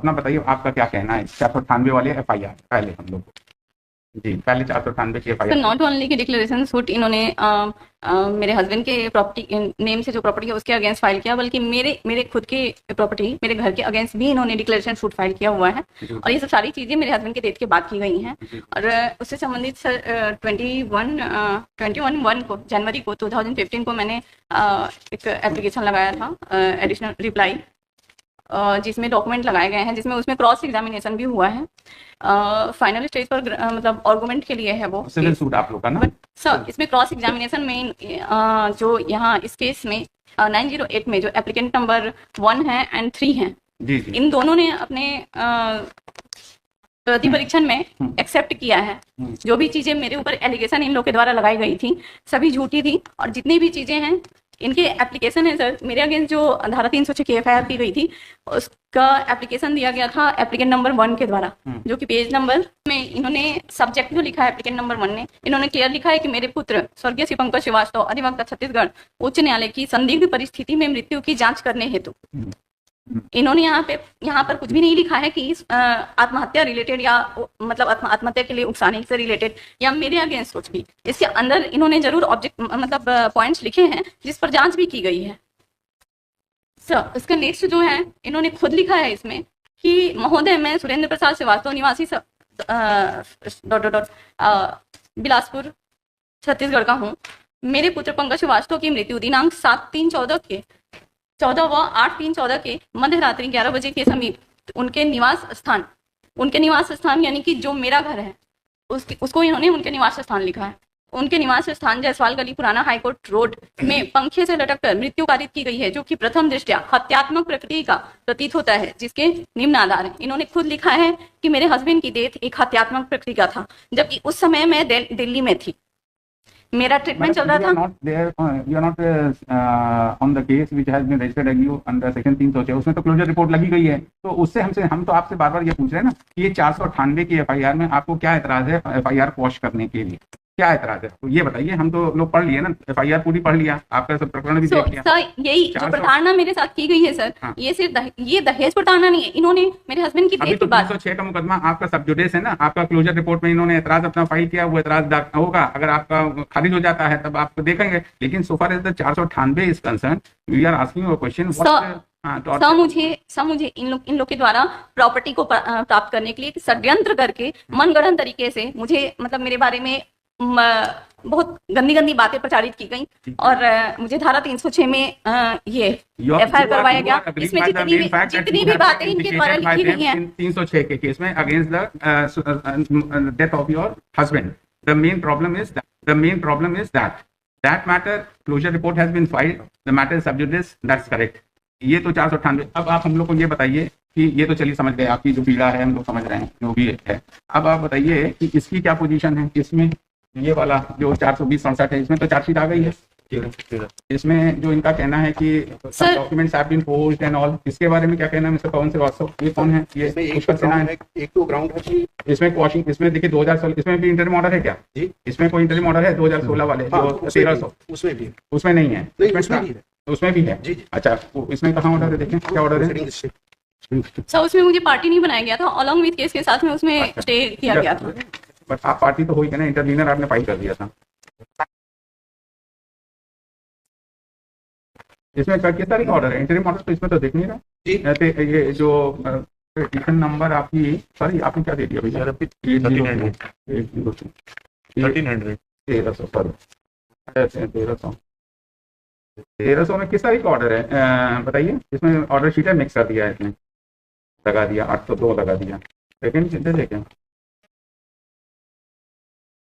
अपना बताइए आपका क्या कहना है 498 वाले FIR पहले हम लोग जी पहले 498 की सर FIR। नॉट ओनली की डिक्लेरेशन सूट इन्होंने मेरे हस्बैंड के प्रॉपर्टी नेम से जो प्रॉपर्टी है उसके अगेंस्ट फाइल किया, बल्कि मेरे खुद के प्रॉपर्टी मेरे घर के अगेंस्ट भी इन्होंने डिक्लेरेशन सूट फाइल किया हुआ है। और ये सब सारी चीज़ें मेरे हस्बैंड के डेथ के बाद की गई हैं। और उससे संबंधित सर 21 को जनवरी को 2015 को मैंने एक एप्लीकेशन लगाया था एडिशनल रिप्लाई, जिसमें डॉक्यूमेंट लगाए गए हैं, जिसमें उसमें क्रॉस एग्जामिनेशन भी हुआ है। फाइनल स्टेज पर मतलब आर्गुमेंट के लिए है वो सिविल सूट आप लोग का ना। बट सर इसमें क्रॉस एग्जामिनेशन में जो यहाँ इस केस में 908 में जो एप्लीकेंट नंबर 1 है एंड 3 है, जी जी इन दोनों ने अपने प्रति परीक्षण में एक्सेप्ट किया है। जो भी चीजें मेरे ऊपर एलिगेशन इन लोग के द्वारा लगाई गई थी सभी झूठी थी, और जितनी भी चीजें हैं इनके एप्लीकेशन है सर, मेरे अगेंस्ट जो धारा 306 की FIR की गई थी उसका एप्लीकेशन दिया गया था एप्लीकेंट नंबर 1 के द्वारा, जो कि पेज नंबर में इन्होंने सब्जेक्ट जो लिखा है एप्लीकेंट नंबर 1 ने, इन्होंने क्लियर लिखा है कि मेरे पुत्र स्वर्गीय श्री पंकज श्रीवास्तव अधिवक्ता छत्तीसगढ़ उच्च न्यायालय की संदिग्ध परिस्थिति में मृत्यु की जांच करने हेतु। इन्होंने यहाँ पर कुछ भी नहीं लिखा है कि आत्महत्या रिलेटेड या मतलब आत्महत्या के लिए उकसाने से रिलेटेड या मेरे अगेंस्ट कुछ भी। इसके अंदर इन्होंने जरूर ऑब्जेक्ट मतलब पॉइंट्स लिखे हैं जिस पर जांच भी की गई है। सर इसका नेक्स्ट जो है इन्होंने खुद लिखा है इसमें कि महोदय मैं सुरेंद्र प्रसाद श्रीवास्तव निवासी बिलासपुर छत्तीसगढ़ का हूँ। मेरे पुत्र पंकज श्रीवास्तव की मृत्यु दिनांक 7/3/14 के 14 व 8/3/14 के मध्य रात्रि 11 बजे के समीप उनके निवास स्थान यानी कि जो मेरा घर है उसको इन्होंने उनके निवास स्थान लिखा है। उनके निवास स्थान जायसवाल गली पुराना हाईकोर्ट रोड में पंखे से लटककर मृत्यु कारित की गई है, जो कि प्रथम दृष्टया हत्यात्मक प्रकृति का प्रतीत होता है, जिसके निम्न आधार हैं। इन्होंने खुद लिखा है कि मेरे हस्बैंड की डेथ एक हत्यात्मक प्रकृति का था, जबकि उस समय मैं दिल्ली में थी, मेरा ट्रीटमेंट चल रहा था। You are not on the case which has been registered against you under section 306, उसमें तो क्लोजर रिपोर्ट लगी गई है। तो उससे हम तो आपसे बार बार ये पूछ रहे हैं ना कि ये 498 की FIR में आपको क्या एतराज है FIR क्वॉश करने के लिए, क्या एतराज है? तो ये बताइए, हम तो लोग पढ़ लिए ना, FIR पूरी पढ़ लिया, आपका सब प्रकरण भी देख लिया। सर यही जो प्रताड़ना मेरे साथ की गई है सर, हाँ। ये सिर्फ ये दहेज प्रताड़ना नहीं है, इन्होंने मेरे हस्बैंड की डेथ के बाद 306 का मुकदमा आपका सब जुडिस है ना, आपका क्लोजर रिपोर्ट में इन्होंने एतराज अपना फाइल किया, वो एतराज होगा, अगर आपका खारिज हो जाता है तब आप देखेंगे। लेकिन so far as the 498 is concern, we are asking a question. Sir मुझे इन लोग के द्वारा प्रॉपर्टी को प्राप्त करने के लिए षड्यंत्र करके मनगढ़ंत तरीके से मुझे मतलब मेरे बारे में बहुत गंदी बातें प्रचारित की गई, और मुझे धारा 306 में ये FIR करवाया गया। इसमें जितनी भी बातें इनके द्वारा लिखी गई हैं 306 के केस में against the death of your husband, the main problem is that matter closure report has been filed, the matter is sub judice, that's correct. ये तो 498। अब आप हम लोग को ये बताइए कि ये तो चलिए समझ गए, आपकी जो पीड़ा है हम लोग समझ रहे हैं जो भी है। अब आप बताइए कि इसकी क्या पोजीशन है, इसमें ये वाला जो 420-67 है, इसमें तो चार्जशीट आ गई है, इसमें जो इनका कहना है कि documents have been forged and all, इसके बारे में क्या कहना है मिस्टर पवन श्रीवास्तव? ये कौन है? ये उसका कहना है एक तो ग्राउंड है इसमें क्वॉशिंग, इसमें देखिए 2016 इसमें भी इंटरिम ऑर्डर है क्या जी? इसमें कोई इंटरिम ऑर्डर है 2016 वाले जो 1300, उसमें भी, उसमें नहीं है, उसमें भी है जी। अच्छा, इसमें कहाँ ऑर्डर है, देखें क्या ऑर्डर है सर? उसमें मुझे पार्टी नहीं बनाया गया था, अलॉन्ग विद केस के साथ में उसमें स्टे किया गया था। बट आप पार्टी तो हुई है ना, इंटरवीनर आपने फाइल कर दिया था। इसमें किस तारीख का ऑर्डर है? इंटरिम ऑर्डर तो इसमें तो देख नहीं रहा जी। ये जो पिटीशन नंबर आपकी, सॉरी आपने क्या दे दिया भैया? 1300 में किस तारीख का ऑर्डर है बताइए? इसमें ऑर्डर शीट है, मिक्स कर दिया है, इसमें लगा दिया 802 लगा दिया। लेकिन देखें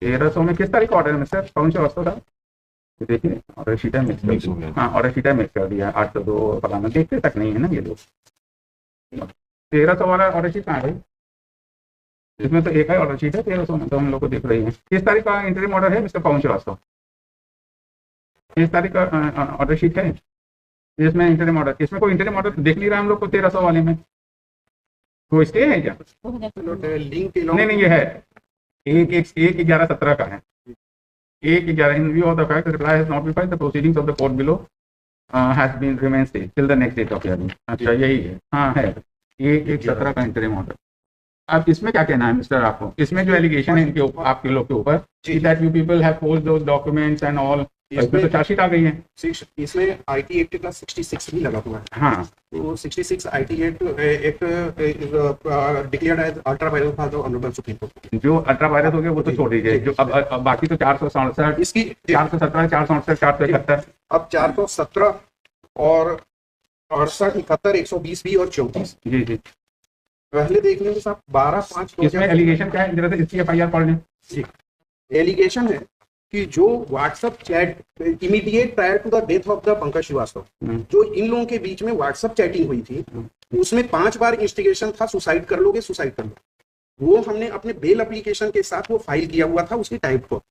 1300 में किस तारीख का ऑर्डर है मिस्टर पवन श्रीवास्तव का? देखिए ऑर्डर शीट है मिक्स कर दिया, हाँ ऑर्डर शीट है मिक्स कर दिया 802 फलाना, देखते तक नहीं है ना ये लोग। 1300 वाला ऑर्डर शीट कहाँ है भाई? इसमें तो एक ही ऑर्डर शीट है 1300 में, तो हम लोग को दिख रही है। किस तारीख का इंटरिम ऑर्डर है मिस्टर पवन श्रीवास्तव? किस तारीख का ऑर्डर शीट है इसमें इंटरिम ऑर्डर? इसमें कोई इंटरिम ऑर्डर देख नहीं रहा हम लोग को 1300 वाले में, तो स्टे है क्या? नहीं ये है 1/11/17 का है, 1/11 in view of the fact that reply has not been filed, the proceedings of the court below has been remain stay till the next date of hearing। अच्छा यही है, हाँ है ये एक 17 का इंटरिम ऑर्डर। अब इसमें क्या कहना है मिस्टर आपको? इसमें जो एलिगेशन है इनके ऊपर, आपके लोग के ऊपर, that you people have post those documents and all, इसमें तो चार्जशीट आ गई है। इसमें आईटी एक्ट का 66 भी लगा हुआ है। हाँ, तो 66 IT act declared as ultra violence by the honourable supreme court. जो अल्ट्रा वायलेंस हो गया वो तो छोड़ दीजिए, जो अब बाकी तो 467, इसकी 417, 468, 471। अब 417 और 68, 71, 120 भी और 34 जी जी, पहले देख लेंगे साहब। 12/5 इसमें एलिगेशन क्या है, जरा से इसकी एफआईआर पढ़ लें। एलिगेशन है कि जो WhatsApp chat immediate prior to the death of the Pankaj Srivastava, जो इन लोगों के बीच में व्हाट्सएप चैटिंग हुई थी, उसमें 5 बार इंस्टिगेशन था, सुसाइड कर लोगे, सुसाइड कर लो। वो हमने अपने बेल एप्लीकेशन के साथ वो फाइल किया हुआ था उसकी टाइप को।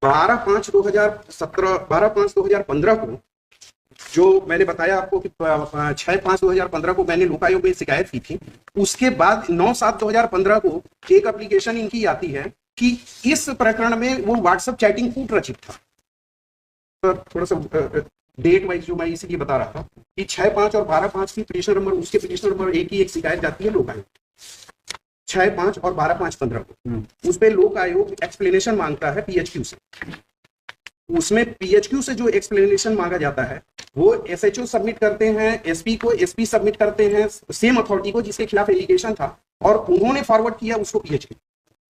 12/5/2015 को, जो मैंने बताया आपको कि 6/5/2015 को मैंने लोकायोग में शिकायत की थी। उसके बाद 9/7/2015 को एक एप्लीकेशन इनकी आती है कि इस प्रकरण में वो व्हाट्सएप चैटिंग कूट रचित था। तो थोड़ा सा डेट वाइज जो मैं इसीलिए बता रहा था कि 6/5 और 12/5 की पिटिशन नंबर, उसके पिटिशन नंबर एक ही एक शिकायत जाती है लोकायोग 6/5 और 12/5/15 को। उस पे लोक आयोग एक्सप्लेनेशन मांगता है पीएचक्यू से। उसमें पीएचक्यू से जो एक्सप्लेनेशन मांगा जाता है वो एसएचओ सबमिट करते हैं एसपी को, एसपी सबमिट करते हैं सेम अथॉरिटी को जिसके खिलाफ एलिगेशन था, और उन्होंने फॉरवर्ड किया उसको पीएचक्यू,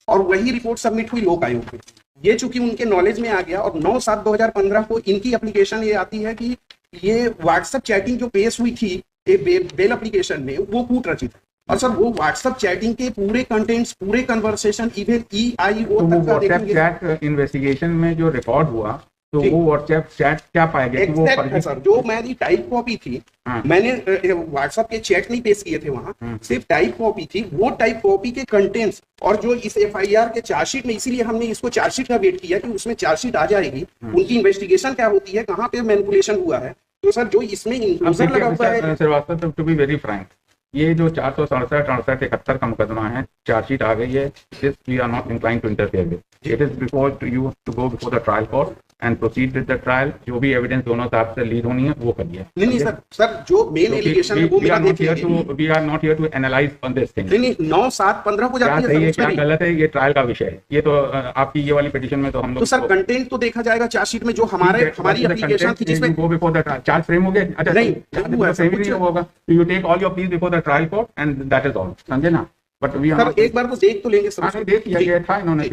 और वही रिपोर्ट सबमिट हुई लोक आयोग में। ये चूंकि उनके नॉलेज में आ गया, और 9/7/2015 को इनकी एप्लीकेशन ये आती है कि ये व्हाट्सएप चैटिंग जो पेश हुई थी बेल एप्लीकेशन में, वो कूट रचित है। और सर वो व्हाट्सएप चैटिंग के पूरे कंटेंट्स, पूरे कन्वर्सेशन, इवन EIO तक का देखेंगे। चैट इन्वेस्टिगेशन में जो रिकॉर्ड हुआ, तो वो व्हाट्सएप चैट क्या पाएगा कि वो है सर, जो मेरी टाइप कॉपी थी, मैंने व्हाट्सएप के चैट नहीं पेश किए थे वहां, सिर्फ टाइप कॉपी थी। वो टाइप कॉपी के कंटेंट्स और जो इस एफआईआर के चार्जशीट में, इसीलिए हमने इसको चार्जशीट का वेट किया कि उसमें चार्जशीट आ जाएगी, उनकी इन्वेस्टिगेशन क्या होती है, कहाँ पे मैनिपुलेशन हुआ है। तो सर जो इसमें इंक्लूजन लगा हुआ है Srivastava, to be very frank, ये जो 467, 68, 71 का मुकदमा है, चार्जशीट आ गई है, this we are not inclined to interfere with. It is before you to go before the trial court and proceed with the trial. जो भी एविडेंस दोनों साथ से लीड होनी है वो करिए। नहीं सर जो मेन एलिगेशन है वो मेरा देखिए। We are not here to analyse on this thing. नहीं 9/7/15 को जाती है, सही है क्या गलत है, ये ट्रायल का विषय है। ये तो आपकी ये वाली पिटीशन में तो हम लोग, तो सर कंटेंट तो देखा जाएगा चार्जशीट में, जो हमारी एप्लीकेशन थी जिसमें go before the trial. Charge frame हो गया? अच्छा नहीं फ्रेम नहीं होगा, you take all your please before the trial court and that is all, समझे ना? बट वी सर एक बार तो देख तो लेंगे सर। देख लिया गया था इन्होंने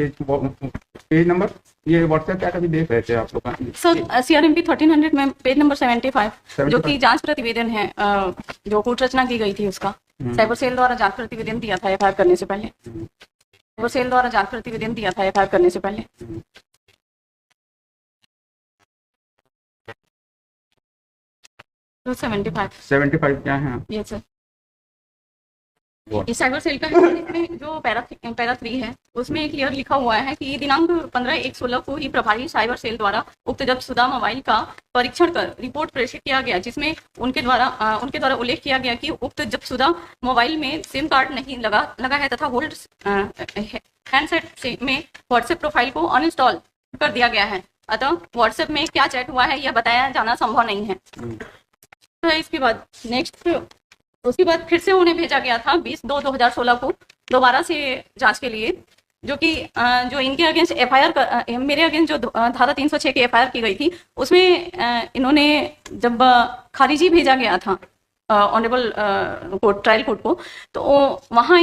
पेज नंबर, ये व्हाट्सएप क्या कभी देख रहे थे आप लोग? सर CRMP 1300 में पेज नंबर 75 जो कि जांच प्रतिवेदन है, जो कूट रचना की गई थी उसका साइबर सेल द्वारा जांच प्रतिवेदन दिया था एफआईआर करने से पहले। साइबर सेल द्वारा जांच प्रतिवेदन दिया था एफआईआर करने से पहले। तो 75 क्या है? ये सर इस साइबर सेल का है, इसमें जो पैरा 3 है उसमें क्लियर लिखा हुआ है कि दिनांक 15/1/16 को ही प्रभारी साइबर सेल द्वारा उक्त जब्तशुदा मोबाइल का परीक्षण कर रिपोर्ट प्रेषित किया गया, जिसमें उनके द्वारा उल्लेख किया गया कि उक्त जब्तशुदा मोबाइल में सिम कार्ड नहीं लगा है तथा होल्ड हैंडसेट में व्हाट्सएप प्रोफाइल को अनइंस्टॉल कर दिया गया है। अतः व्हाट्सएप में क्या चैट हुआ है यह बताया जाना संभव नहीं है। तो इसके बाद उसके बाद फिर से उन्हें भेजा गया था 20/2/2016 को दोबारा से जांच के लिए, जो कि जो इनके अगेंस्ट एफआईआर, मेरे अगेंस्ट जो धारा 306 की एफआईआर की गई थी, उसमें इन्होंने जब खारिजी भेजा गया था ऑनरेबल कोर्ट, ट्रायल कोर्ट को, तो वहाँ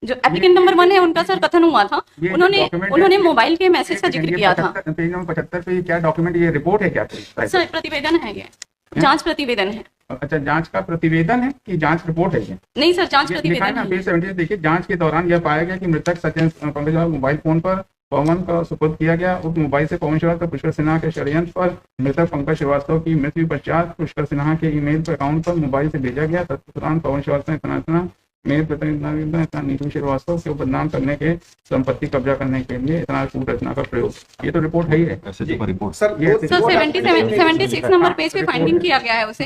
जो एप्लीकेंट नंबर 1 है उनका सर कथन हुआ था, उन्होंने मोबाइल के मैसेज का जिक्र किया था। पेज नंबर 75 पे क्या डॉक्यूमेंट, ये रिपोर्ट है क्या? सर प्रतिवेदन है, ये जांच प्रतिवेदन है। अच्छा, जांच का प्रतिवेदन है कि जांच रिपोर्ट है? ये नहीं सर, जांच प्रतिवेदन है। पेज 70 देखिए, जांच के दौरान यह पाया गया कि मृतक सचिन पंकज मोबाइल फोन पर पवन का सुपुर्द किया गया। उक्त मोबाइल से पवन श्रीवास्तव पुष्कर सिन्हा के षड्यंत्र पर मृतक पंकज श्रीवास्तव की मृत्यु पश्चात पुष्कर सिन्हा के ईमेल पर अकाउंट पर मोबाइल से भेजा गया। तत्पश्चात पवन श्रीवास्तव ने मेल प्रतिनिधि नीतू श्रीवास्तव को बदनाम करने के, संपत्ति कब्जा करने के लिए इतना कूट रचना का प्रयोग। ये तो रिपोर्ट है ही है रिपोर्ट। सर 76 नंबर पेज पे फाइंडिंग किया गया है, उसे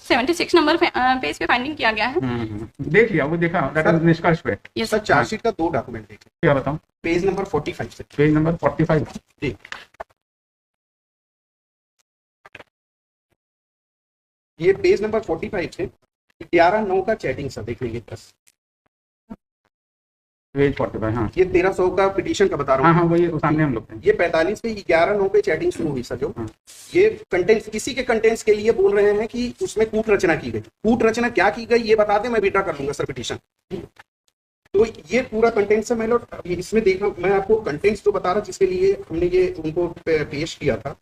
76 नंबर पेज पे फाइंडिंग किया गया है। देख लिया, वो देखा, दैट इज निष्कर्ष पे। ये सर चार्जशीट का 2 डॉक्यूमेंट देखें। क्या बताऊं? पेज नंबर 45 से। पेज नंबर 45 जी, ये पेज नंबर 45 से 11/9 का चैटिंग सर देख लीजिए बस, पेज 45, हाँ ये 1300 का पिटीशन का बता रहा हाँ हूँ। हाँ वही सामने हम लोग थे। ये 45 पे 11/9 पे चैटिंग शुरू हुई सर। जो हाँ। ये कंटेंट्स किसी के कंटेंट्स के लिए बोल रहे हैं कि उसमें कूट रचना की गई। कूट रचना क्या की गई ये बता दें, मैं विड्रॉ कर लूंगा सर पिटीशन। तो ये पूरा कंटेंट्स है। मैं लोग इसमें देखा, मैं आपको कंटेंट्स तो बता रहा जिसके लिए हमने ये उनको पेश किया था।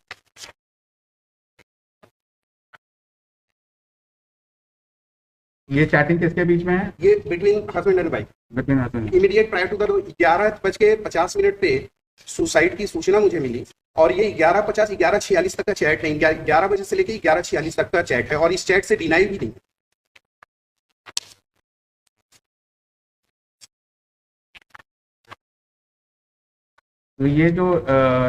ये चैटिंग किसके बीच में है? ये between husband and wife. Between husband. Immediate prior to the 11:50 पे सुसाइड की सूचना मुझे मिली और ये 11:50 11:46 तक का चैट है। 11 बजे से लेकर 11:46 तक का चैट है और इस चैट से डिनाई भी नहीं। तो ये जो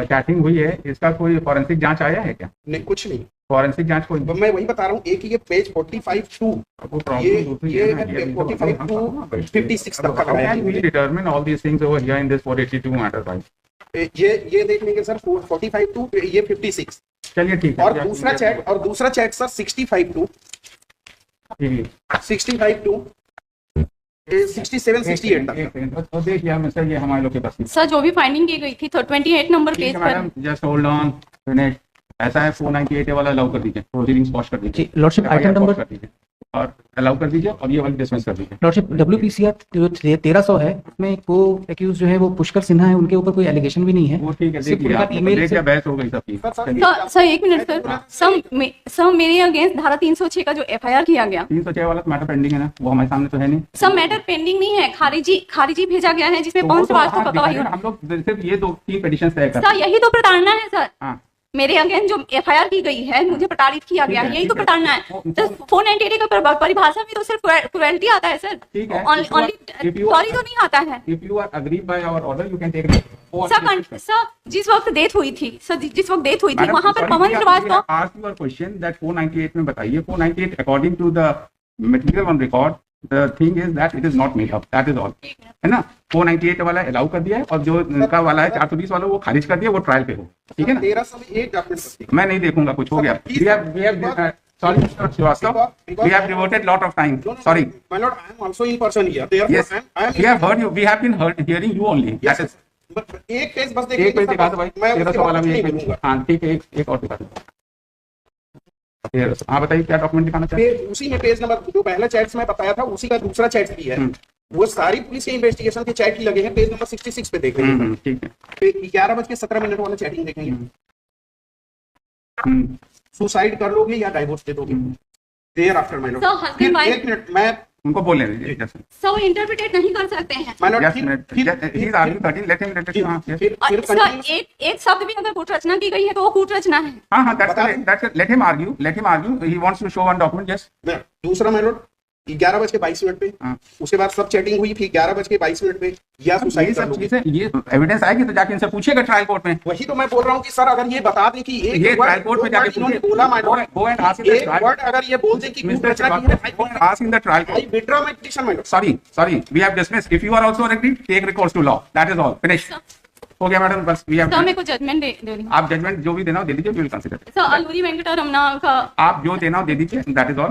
चैटिंग हुई है इसका कोई फॉरेंसिक जांच आया है क्या? नहीं, कुछ नहीं। फॉरेंसिक जांच कोई मैं वही बता रहा हूँ, एक ये पेज 45 टू ये 45 टू 56 तक का है। Determine all these things over here in this 482 matter भाई। ये देख लेंगे सर 45 टू ये 56। चलिए ठीक है। और दूसरा चैट सर 65 टू 67 68 तक। तो देखिए मिस्टर, ये हमारे लोग के पास सर जो भी फाइंडिंग की गई थी 28 नंबर पेज पर। Madam just hold on, finish. ऐसा है 498 वाला अलाउ कर दीजिए, प्रोसीडिंग्स पॉज कर दीजिए। लॉर्डशिप आइटम नंबर कर दीजिए और अलाउ कर दीजिए और ये वाली डिसमिस कर दीजिए। लॉर्डशिप WPCR जो 1300 है उसमें को एक्यूज जो है वो पुष्कर सिन्हा है, उनके ऊपर कोई एलिगेशन भी नहीं है। वो ठीक है, सिर्फ देखिए उनका आप ईमेल देखिए से- बहस हो गई सबकी। सर एक मिनट सर मेरे अगेंस्ट धारा 306 का जो FIR किया गया 306 वाला मैटर पेंडिंग है ना, वो हमारे सामने तो है नहीं। सब मैटर पेंडिंग नहीं है, खारिजी भेजा गया है जिसमें तो पवन वो तो श्रीवास्तव हाँ, का गवाही दिखाएगा, हम लोग सिर्फ ये 2-3 पिटीशन तय कर। सर यही तो प्रताड़ना है सर। हाँ मेरे अगेंस्ट जो FIR की गई है, मुझे प्रताड़ित किया गया है, यही तो प्रताड़ना है। तो 498 का परिभाषा में तो सिर्फ क्रुएल्टी आता है सर, ठीक है। Only If you are- sorry तो नहीं आता है। If you are agreed by our order, you can take it. Sir जिस वक्त डेथ हुई थी जिस वक्त डेथ हुई थी Madam, वहां पर sorry, Pawan we Srivastava have asked you a question that 498 में बताइए। 498 according to the material on record, the thing is that it is not made up. That is all. है ना? 498 वाला अलाउ कर दिया है और जो इनका वाला है 420 वाला वो खारिज कर दिया, वो ट्रायल पे हो, ठीक है ना? 1300 में एक डॉक्यूमेंट मैं नहीं देखूंगा, कुछ हो गया। We have sorry Mr. Srivastava, we have devoted lot of time. Sorry. My lord, I am also in person here. Therefore, Yes, I am we have heard you. We have been hearing you only. Yes, That is. but एक page बस एक page दिखा दो भाई, मैं 1300 वाला भी नहीं एक पेज। मिलूंगा। हाँ ठीक है, एक और दिखा दो। 1300। हाँ बताइए क्या डॉक्यूमेंट दिखाना चाहते हैं? उसी में पेज नंबर जो पहला चैट्स मैं बताया था उसी का दूसरा चैट भी है। वो सारी पुलिस के इन्वेस्टिगेशन के चैट ही लगे हैं। पेज नंबर 66 पे देखेंगे। ठीक है। 11:17 वाला चैटिंग देखेंगे। सुसाइड कर लोगे या डाइवोर्स दे दोगे? Thereafter my lord. So, husband, wife- एक मिनट, मैं उनको बोलने दीजिए। जस्ट सर वो इंटरप्रिटेट नहीं कर सकते हैं। My Lord minute. He is arguing 13, let him हाँ और सर एक शब्द भी अगर कूट रचना की गई है तो वो कूट रचना है। हाँ that's let him argue he wants to show one document. Just दूसरा माय लॉर्ड 11:22 पे हाँ। उसके बाद सब चैटिंग हुई, फिर 11:22 पे या ये सुसाइड कर सब लोगे। चीजें, ये एविडेंस आएगी तो जाके इनसे पूछिएगा ट्रायल कोर्ट में। वही तो मैं बोल रहा हूँ कि सर अगर ये बता दें कि एक ये word- ट्रायल कोर्ट में दो जाके word इन्होंने बोला my Lord, go and ask in the एक ट्रायल। वर्ड अगर ये बोल दे कि कूट रचना की है, ask in the trial I withdraw my petition my Lord. sorry we have dismissed. If you are also agreed, take recourse to law. That is all. Finish. हो गया मैडम, बस we have सर मेरे को judgement दे रही हूँ। आप judgement जो भी देना हो दे दीजिए, we will consider it. Sir Alluri Venkataramana का आप जो देना हो दे दीजिए, that is all.